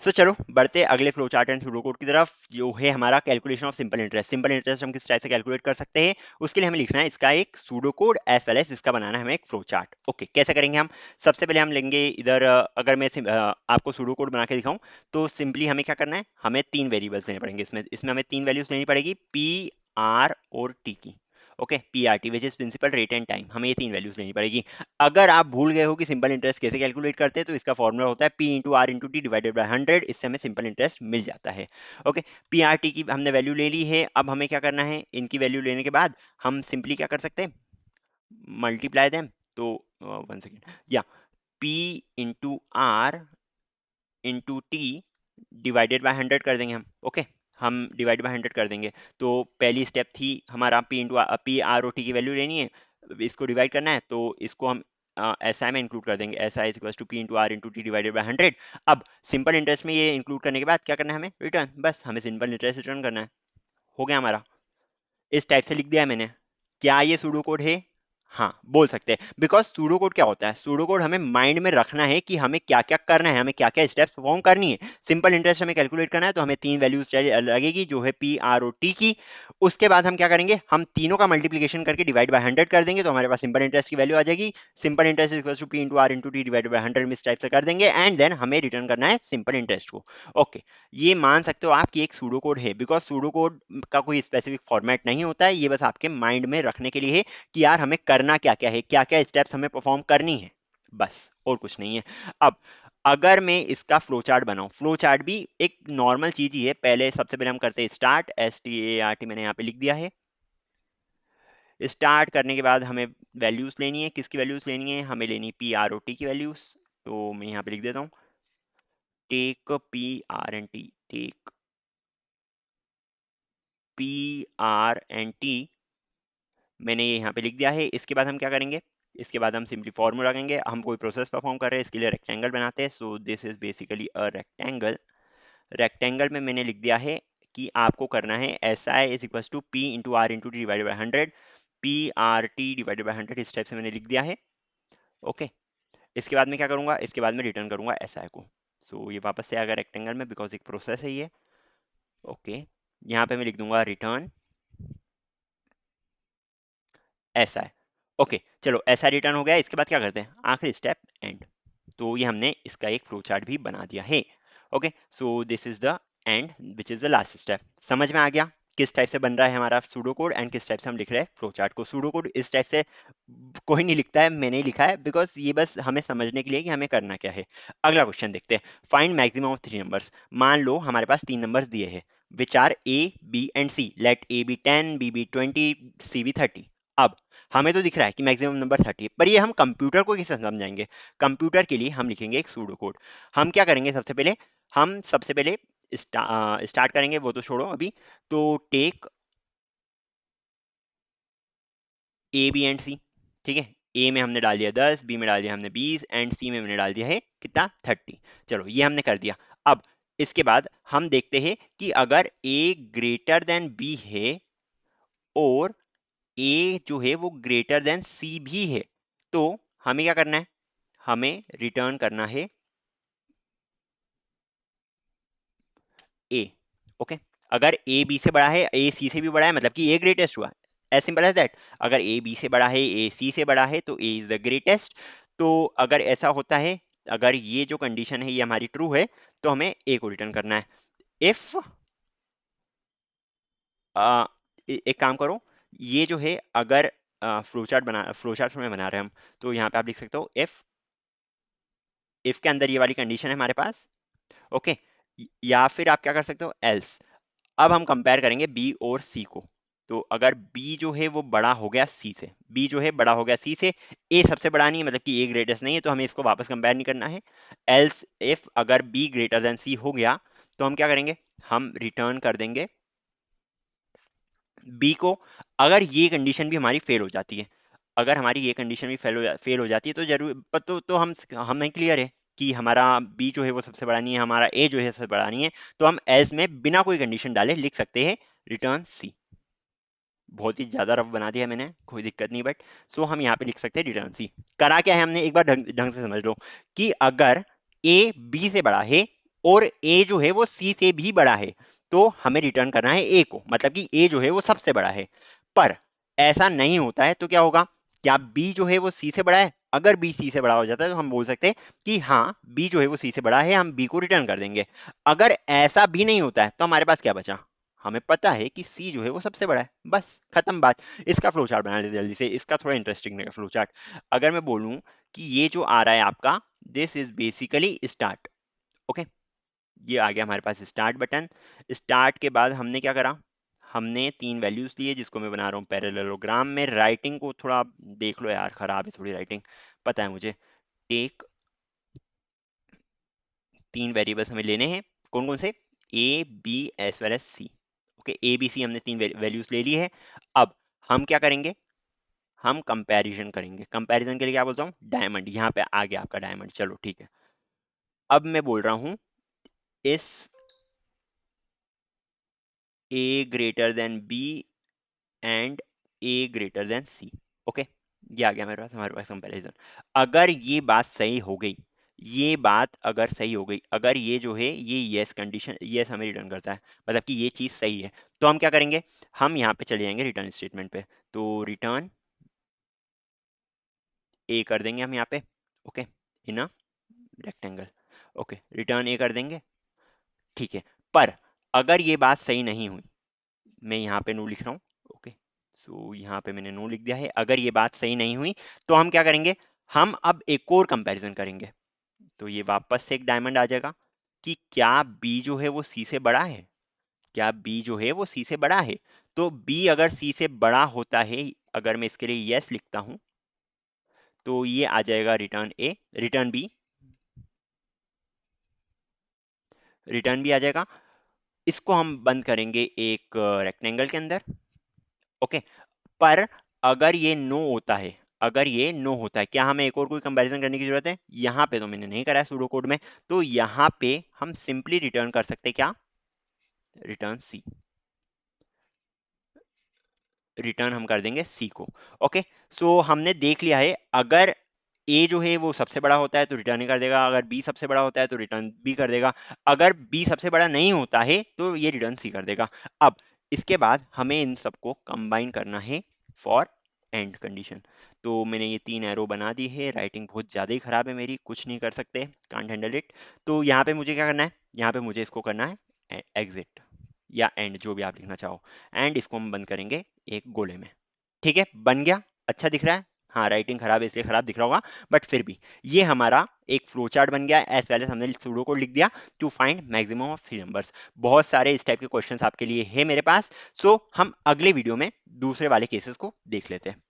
चलो बढ़ते अगले flow chart and pseudo code की तरफ, जो है हमारा calculation of simple interest. Simple interest हम किस टाइप से कैलकुलेट कर सकते हैं, उसके लिए हमें लिखना है इसका एक pseudo code as well as इसका बनाना है हमें एक फ्लो चार्ट। ओके, कैसे करेंगे हम? सबसे पहले हम लेंगे इधर, अगर मैं आपको सूडो कोड बना के दिखाऊं, तो सिंपली हमें क्या करना है, हमें तीन वेरिएबल्स लेने पड़ेंगे। इसमें इसमें हमें तीन वैल्यूज लेनी पड़ेगी, पी, आर और टी की। Okay, P R T which is principal rate and time, हमें ये तीन वैल्यूज लेनी पड़ेगी। अगर आप भूल गए हो कि सिंपल इंटरेस्ट कैसे कैलकुलेट करते हैं, तो इसका फॉर्मूला होता है P into R into T divided by 100। इससे हमें सिंपल इंटरेस्ट मिल जाता है। ओके, पी आर टी की हमने वैल्यू ले ली है। अब हमें क्या करना है, इनकी वैल्यू लेने के बाद हम सिंपली क्या कर सकते हैं, मल्टीप्लाई देम। तो वन सेकेंड, या P into R into T divided by 100 कर देंगे हम। ओके, हम डिवाइड बाय 100 कर देंगे। तो पहली स्टेप थी हमारा पी आर ओ टी की वैल्यू लेनी है, इसको डिवाइड करना है, तो इसको हम एस आई में इंक्लूड कर देंगे, S I equal to P into R into T divided by 100। अब सिंपल इंटरेस्ट में ये इंक्लूड करने के बाद क्या करना है हमें, रिटर्न। बस हमें सिंपल इंटरेस्ट रिटर्न करना है, हो गया हमारा। इस टाइप से लिख दिया है मैंने। क्या ये सूडो कोड है? हाँ, बोल सकते हैं, बिकॉज सूडो कोड क्या होता है, सूडो कोड हमें माइंड में रखना है कि हमें क्या क्या करना है, हमें क्या क्या स्टेप्स परफॉर्म करनी है। सिंपल इंटरेस्ट हमें कैलकुलेट करना है, तो हमें तीन वैल्यूज लगेगी, जो है पी आर ओ टी की। उसके बाद हम क्या करेंगे, हम तीनों का मल्टीप्लीकेशन करके डिवाइड बाय 100 कर देंगे, तो हमारे पास सिंपल इंटरेस्ट की वैल्यू आ जाएगी। Simple interest equal to P into R into T divide by 100 में इस टाइप से कर देंगे, एंड देन हमें रिटर्न करना है सिंपल इंटरेस्ट को। ओके, ये मान सकते हो आप कि एक सूडो कोड है, बिकॉज सूडो कोड का कोई स्पेसिफिक फॉर्मेट नहीं होता है, ये बस आपके माइंड में रखने के लिए है कि यार हमें करना क्या क्या है, क्या क्या स्टेप्स हमें परफॉर्म करनी है, बस और कुछ नहीं है। अब अगर मैं इसका फ्लो चार्ट बनाऊं, फ्लो चार्ट भी एक नॉर्मल चीज ही है। पहले सबसे पहले हम करते हैं start, S T A R T मैंने यहाँ पे लिख दिया है। स्टार्ट करने के बाद हमें वैल्यूज लेनी है, किसकी वैल्यूज लेनी है, हमें लेनी पी आर ओ टी की वैल्यूज। तो मैं यहाँ पे लिख देता हूँ, take P R and T, take P R and T, मैंने ये यहाँ पे लिख दिया है। इसके बाद हम क्या करेंगे, इसके बाद हम सिंपली फॉर्मूला लगाएंगे। हम कोई प्रोसेस परफॉर्म कर रहे हैं, इसके लिए रेक्टेंगल बनाते हैं। So this is basically a rectangle. Rectangle में मैंने लिख दिया है कि आपको करना है S I is equal to P into R into T divided by 100, P R T divided by 100, इस टाइप से मैंने लिख दिया है। ओके, इसके बाद मैं क्या करूंगा, इसके बाद मैं रिटर्न करूंगा एस आई को। सो ये वापस से आ गया रेक्टेंगल में, बिकॉज एक प्रोसेस है ये। ओके, यहाँ पे मैं लिख दूंगा रिटर्न ऐसा है। ओके, चलो ऐसा रिटर्न हो गया। इसके बाद क्या करते हैं, आखिरी स्टेप एंड। तो ये हमने इसका एक फ्लो चार्ट भी बना दिया है। Okay, so this is the and which is the last step. समझ में आ गया किस टाइप से बन रहा है हमारा सूडो कोड एंड किस टाइप से हम लिख रहे हैं फ्लो चार्ट को। सूडो कोड इस टाइप से कोई नहीं लिखता है, मैंने ही लिखा है, बिकॉज ये बस हमें समझने के लिए कि हमें करना क्या है। अगला क्वेश्चन देखते हैं, find maximum of three numbers. मान लो हमारे पास तीन नंबर्स दिए हैं, which are A B and C. Let A be 10, B be 20, C be 30। अब हमें तो दिख रहा है कि मैक्सिमम नंबर 30 है, पर ये हम कंप्यूटर को कैसे समझाएंगे? कंप्यूटर के लिए हम लिखेंगे एक सूडो कोड। हम क्या करेंगे, सबसे पहले स्टार्ट करेंगे, वो तो छोड़ो अभी। तो टेक ए बी एंड सी, ठीक है। ए में हमने डाल दिया 10, बी में डाल दिया हमने 20, एंड सी में हमने डाल दिया है कितना, 30। चलो ये हमने कर दिया। अब इसके बाद हम देखते हैं कि अगर ए ग्रेटर देन बी है और ए जो है वो ग्रेटर देन सी भी है, तो हमें क्या करना है, हमें रिटर्न करना है ए। ओके, अगर ए बी से बड़ा है, ए सी से भी बड़ा है, मतलब कि ए ग्रेटेस्ट हुआ, एज सिंपल एज दैट। अगर ए बी से बड़ा है, ए सी से बड़ा है, तो ए इज द ग्रेटेस्ट। तो अगर ऐसा होता है, अगर ये जो कंडीशन है ये हमारी ट्रू है, तो हमें ए को रिटर्न करना है। इफ एक काम करो, ये जो है अगर फ्लो चार्ट में बना रहे हैं हम, तो यहाँ पे आप लिख सकते हो इफ के अंदर ये वाली कंडीशन है हमारे पास। ओके, या फिर आप क्या कर सकते हो, एल्स। अब हम कंपेयर करेंगे बी और सी को। तो अगर बी जो है वो बड़ा हो गया सी से, बी जो है बड़ा हो गया सी से, ए सबसे बड़ा नहीं है, मतलब कि ए ग्रेटेस्ट नहीं है, तो हमें इसको वापस कंपेयर नहीं करना है। एल्स इफ अगर बी ग्रेटर देन सी हो गया, तो हम क्या करेंगे, हम रिटर्न कर देंगे बी को। अगर ये कंडीशन भी हमारी फेल हो जाती है, अगर हमारी ये कंडीशन भी फेल हो जाती है, तो जरूर तो हम हमें क्लियर है कि हमारा बी जो है वो सबसे बड़ा नहीं है, हमारा ए जो है सबसे बड़ा नहीं है, तो हम एल्स में बिना कोई कंडीशन डाले लिख सकते हैं रिटर्न सी। बहुत ही ज्यादा रफ बना दिया मैंने, कोई दिक्कत नहीं, बट सो हम यहाँ पे लिख सकते हैं रिटर्न सी। करा क्या है हमने, एक बार ढंग ढंग से समझ लो कि अगर ए बी से बड़ा है, और ए जो है वो सी से भी बड़ा है, तो हमें रिटर्न करना है ए को, मतलब कि ए जो है वो सबसे बड़ा है। पर ऐसा नहीं होता है तो क्या होगा, क्या बी जो है वो सी से बड़ा है? अगर बी सी से बड़ा हो जाता है तो हम बोल सकते हैं कि हाँ बी जो है वो सी से बड़ा है, हम बी को रिटर्न कर देंगे। अगर ऐसा भी नहीं होता है तो हमारे पास क्या बचा, हमें पता है कि सी जो है वो सबसे बड़ा है, बस खत्म बात। इसका फ्लो चार्ट बना लेते जल्दी से, इसका थोड़ा इंटरेस्टिंग रहेगा फ्लो चार्ट। अगर मैं बोलूं कि ये जो आ रहा है आपका, this is basically start. Okay, ये आ गया हमारे पास स्टार्ट बटन। स्टार्ट के बाद हमने क्या करा, हमने तीन वैल्यूज लिए जिसको मैं बना रहा हूँ पैरेललोग्राम में। राइटिंग को थोड़ा आप देख लो यार, खराब है थोड़ी राइटिंग, पता है मुझे। एक, तीन वेरिएबल्स हमें लेने हैं, कौन कौन से, A B as well as C. Okay, A B C हमने तीन वैल्यूज ले ली है। अब हम क्या करेंगे, हम कंपैरिजन करेंगे। कंपैरिजन के लिए क्या बोलता हूँ, डायमंड। यहाँ पे आ गया आपका डायमंड, चलो ठीक है। अब मैं बोल रहा हूँ इस A greater than B and A greater than C. Okay, ये आ गया मेरे पास, हमारे पास कंपैरिजन। अगर ये बात सही हो गई, ये बात अगर सही हो गई, अगर ये जो है ये यस कंडीशन, यस हमें रिटर्न करता है, मतलब कि ये चीज सही है, तो हम क्या करेंगे, हम यहाँ पे चले जाएंगे रिटर्न स्टेटमेंट पे। तो रिटर्न ए कर देंगे हम यहाँ पे। Okay, in a rectangle. Okay, return A कर देंगे, ठीक है। पर अगर ये बात सही नहीं हुई, मैं यहाँ पे नो लिख रहा हूँ। ओके, सो यहाँ पे मैंने नो लिख दिया है। अगर ये बात सही नहीं हुई तो हम क्या करेंगे, हम अब एक और कंपैरिजन करेंगे। तो ये वापस से एक डायमंड आ जाएगा कि क्या बी जो है वो सी से बड़ा है, क्या बी जो है वो सी से बड़ा है। तो बी अगर सी से बड़ा होता है, अगर मैं इसके लिए यस लिखता हूं, तो ये आ जाएगा रिटर्न ए, रिटर्न बी, रिटर्न बी आ जाएगा। इसको हम बंद करेंगे एक रेक्टेंगल के अंदर। ओके, पर अगर ये नो होता है, अगर ये नो होता है, क्या हमें एक और कोई कंपैरिजन करने की जरूरत है? यहाँ पे तो मैंने नहीं करा है सूडो कोड में, तो यहाँ पे हम सिंपली रिटर्न कर सकते हैं क्या, रिटर्न सी। रिटर्न हम कर देंगे सी को। ओके, सो हमने देख लिया है, अगर ए जो है वो सबसे बड़ा होता है तो रिटर्न ही कर देगा, अगर बी सबसे बड़ा होता है तो रिटर्न बी कर देगा, अगर बी सबसे बड़ा नहीं होता है तो ये रिटर्न सी कर देगा। अब इसके बाद हमें इन सबको कंबाइन करना है फॉर एंड कंडीशन। तो मैंने ये तीन एरो बना दी है, राइटिंग बहुत ज़्यादा ही खराब है मेरी, कुछ नहीं कर सकते, कांट हैंडल इट। तो यहाँ पे मुझे क्या करना है, यहाँ पे मुझे इसको करना है एग्जिट या एंड, जो भी आप लिखना चाहो। एंड इसको हम बंद करेंगे एक गोले में। ठीक है, बन गया, अच्छा दिख रहा है। हाँ, राइटिंग खराब है इसलिए खराब दिख रहा होगा, बट फिर भी ये हमारा एक फ्लो चार्ट बन गया। एज वेल एज हमने सूडो कोड लिख दिया to find maximum of three numbers. बहुत सारे इस टाइप के क्वेश्चंस आपके लिए है मेरे पास। सो हम अगले वीडियो में दूसरे वाले केसेस को देख लेते हैं।